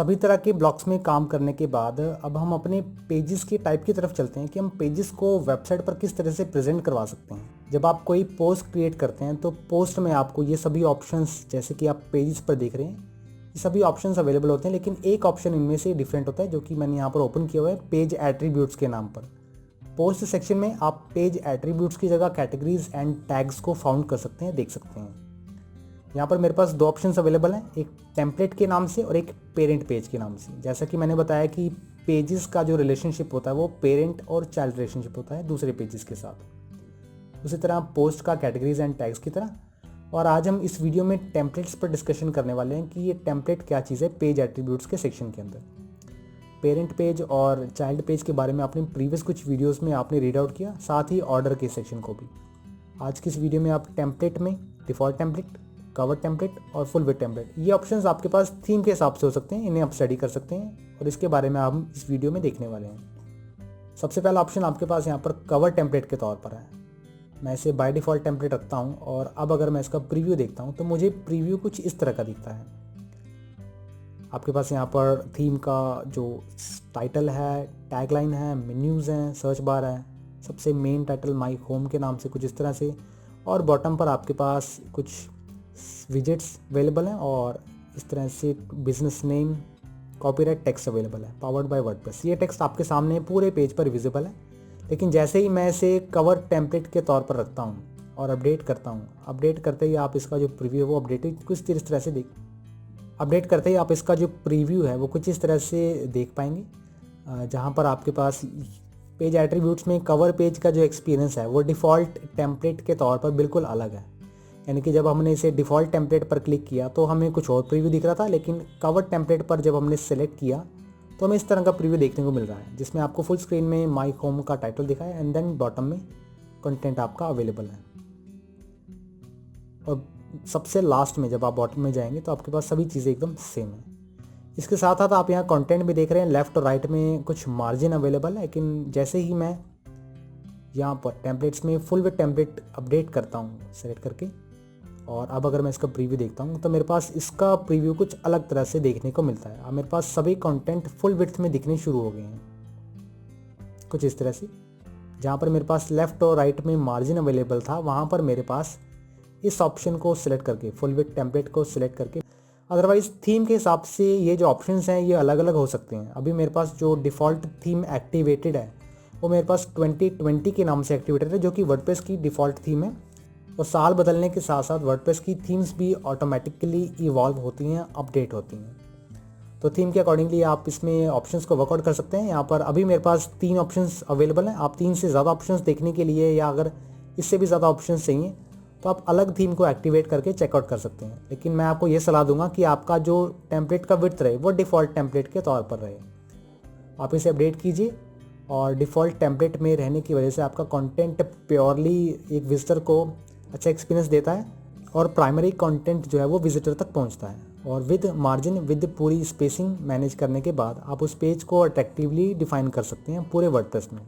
सभी तरह के ब्लॉक्स में काम करने के बाद अब हम अपने पेजेस के टाइप की तरफ चलते हैं कि हम पेजेस को वेबसाइट पर किस तरह से प्रेजेंट करवा सकते हैं। जब आप कोई पोस्ट क्रिएट करते हैं तो पोस्ट में आपको ये सभी ऑप्शंस, जैसे कि आप पेजेस पर देख रहे हैं, ये सभी ऑप्शंस अवेलेबल होते हैं, लेकिन एक ऑप्शन इनमें से डिफरेंट होता है जो कि मैंने यहाँ पर ओपन किया हुआ है पेज एट्रीब्यूट्स के नाम पर। पोस्ट सेक्शन में आप पेज एट्रीब्यूट्स की जगह कैटेगरीज एंड टैग्स को फाउंड कर सकते हैं, देख सकते हैं। यहाँ पर मेरे पास दो ऑप्शंस अवेलेबल हैं, एक टेम्पलेट के नाम से और एक पेरेंट पेज के नाम से। जैसा कि मैंने बताया कि पेजेस का जो रिलेशनशिप होता है वो पेरेंट और चाइल्ड रिलेशनशिप होता है दूसरे पेजेस के साथ, उसी तरह पोस्ट का कैटेगरीज एंड टैग्स की तरह। और आज हम इस वीडियो में टेम्पलेट्स पर डिस्कशन करने वाले हैं कि ये टेम्पलेट क्या चीज़ है पेज एट्रीब्यूट्स के सेक्शन के अंदर। पेरेंट पेज और चाइल्ड पेज के बारे में आपने प्रीवियस कुछ वीडियोस में आपने रीड आउट किया, साथ ही ऑर्डर के सेक्शन को भी। आज की इस वीडियो में आप टेम्पलेट में डिफ़ॉल्ट टेम्पलेट, कवर टेम्पलेट और फुल विड्थ टेम्पलेट, ये ऑप्शंस आपके पास थीम के हिसाब से हो सकते हैं, इन्हें आप स्टडी कर सकते हैं और इसके बारे में हम इस वीडियो में देखने वाले हैं। सबसे पहला ऑप्शन आपके पास यहाँ पर कवर टेम्पलेट के तौर पर है। मैं इसे बाय डिफ़ॉल्ट टेम्पलेट रखता हूँ और अब अगर मैं इसका प्रीव्यू देखता हूँ तो मुझे प्रीव्यू कुछ इस तरह का दिखता है। आपके पास यहाँ पर थीम का जो टाइटल है, टैगलाइन है, मेन्यूज़ हैं, सर्च बार है, सबसे मेन टाइटल माई होम के नाम से कुछ इस तरह से, और बॉटम पर आपके पास कुछ विजेट्स अवेलेबल हैं और इस तरह से business name, copyright text available है, पावर्ड बाय वर्डप्रेस। ये टेक्स्ट आपके सामने पूरे पेज पर विजिबल है, लेकिन जैसे ही मैं इसे कवर टेम्पलेट के तौर पर रखता हूँ और अपडेट करता हूँ, अपडेट करते ही आप इसका जो प्रीव्यू है वो कुछ इस तरह से अपडेट करते ही आप इसका जो प्रीव्यू है वो कुछ इस तरह से देख पाएंगे, जहाँ पर आपके पास पेज एट्रीब्यूट्स में कवर पेज का जो एक्सपीरियंस है वो डिफ़ॉल्ट टेम्पलेट के तौर पर बिल्कुल अलग है। यानी कि जब हमने इसे डिफ़ॉल्ट टेम्पलेट पर क्लिक किया तो हमें कुछ और प्रीव्यू दिख रहा था, लेकिन कवर टेम्पलेट पर जब हमने सेलेक्ट किया तो हमें इस तरह का प्रीव्यू देखने को मिल रहा है, जिसमें आपको फुल स्क्रीन में माई होम का टाइटल दिखा है एंड देन बॉटम में कंटेंट आपका अवेलेबल है। और सबसे लास्ट में जब आप बॉटम में जाएंगे तो आपके पास सभी चीज़ें एकदम सेम है। इसके साथ साथ आप यहाँ कंटेंट भी देख रहे हैं, लेफ़्ट और राइट में कुछ मार्जिन अवेलेबल है, लेकिन जैसे ही मैं यहाँ पर टेम्पलेट्स में फुल विड्थ टेम्पलेट अपडेट करता हूँ सेलेक्ट करके, और अब अगर मैं इसका प्रीव्यू देखता हूँ तो मेरे पास इसका प्रीव्यू कुछ अलग तरह से देखने को मिलता है। अब मेरे पास सभी कंटेंट फुल विड्थ में दिखने शुरू हो गए हैं कुछ इस तरह से। जहाँ पर मेरे पास लेफ़्ट और राइट में मार्जिन अवेलेबल था, वहाँ पर मेरे पास इस ऑप्शन को सिलेक्ट करके, फुल विड्थ टेम्पलेट को सिलेक्ट करके, अदरवाइज थीम के हिसाब से ये जो ऑप्शंस हैं ये अलग अलग हो सकते हैं। अभी मेरे पास जो डिफ़ॉल्ट थीम एक्टिवेटेड है वो मेरे पास 2020 के नाम से एक्टिवेटेड है, जो कि वर्डप्रेस की डिफ़ॉल्ट थीम है। और साल बदलने के साथ साथ वर्डप्रेस की थीम्स भी ऑटोमेटिकली इवॉल्व होती हैं, अपडेट होती हैं। तो थीम के अकॉर्डिंगली आप इसमें ऑप्शंस को वर्कआउट कर सकते हैं। यहाँ पर अभी मेरे पास 3 ऑप्शंस अवेलेबल हैं। आप 3 से ज़्यादा ऑप्शंस देखने के लिए, या अगर इससे भी ज़्यादा ऑप्शंस चाहिए तो आप अलग थीम को एक्टिवेट करके चेकआउट कर सकते हैं। लेकिन मैं आपको ये सलाह दूंगा कि आपका जो टेम्पलेट का विड्थ रहे वो डिफ़ॉल्ट टेम्पलेट के तौर पर रहे। आप इसे अपडेट कीजिए और डिफ़ॉल्ट टेम्पलेट में रहने की वजह से आपका कंटेंट प्योरली एक विजिटर को अच्छा एक्सपीरियंस देता है और प्राइमरी कंटेंट जो है वो विजिटर तक पहुंचता है। और विद मार्जिन, विद पूरी स्पेसिंग मैनेज करने के बाद आप उस पेज को अट्रैक्टिवली डिफाइन कर सकते हैं पूरे वर्डप्रेस में।